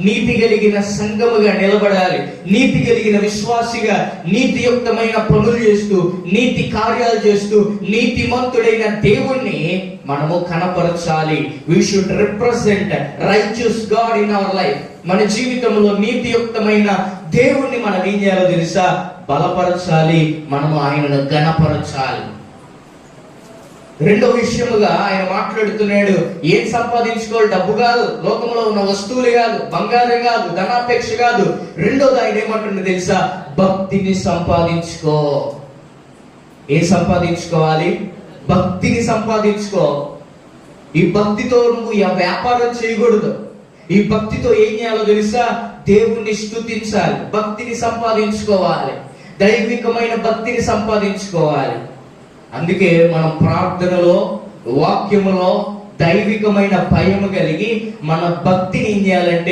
నీతి కలిగిన సంఘముగా నిలబడాలి. నీతి కలిగిన విశ్వాసిగా నీతియుక్తమైన పనులు చేస్తూ, నీతి కార్యాలు చేస్తూ, నీతిమంతుడైన దేవుణ్ణి మనము కనపరచాలి. we should represent righteous God in our life. మన జీవితంలో నీతియుక్తమైన దేవుణ్ణి మనం ఏం చేయాలో తెలుసా? బలపరచాలి. మనము ఆయనను ఘనపరచాలి. రెండో విషయముగా ఆయన మాట్లాడుతున్నాడు, ఏం సంపాదించుకోవాలి? డబ్బు కాదు, లోకంలో ఉన్న వస్తువులు కాదు, బంగారం కాదు, ధనాపేక్ష కాదు. రెండోది ఆయన ఏమంటుండో తెలుసా? భక్తిని సంపాదించుకో. ఏం సంపాదించుకోవాలి? భక్తిని సంపాదించుకో. ఈ భక్తితో నువ్వు వ్యాపారం చేయకూడదు. ఈ భక్తితో ఏం చేయాలో తెలుసా? దేవుణ్ణి స్తుతించాలి. భక్తిని సంపాదించుకోవాలి. దైవికమైన భక్తిని సంపాదించుకోవాలి. అందుకే మనం ప్రార్థనలో, వాక్యములో దైవికమైన భయము కలిగి మన భక్తిని ఏం చేయాలంటే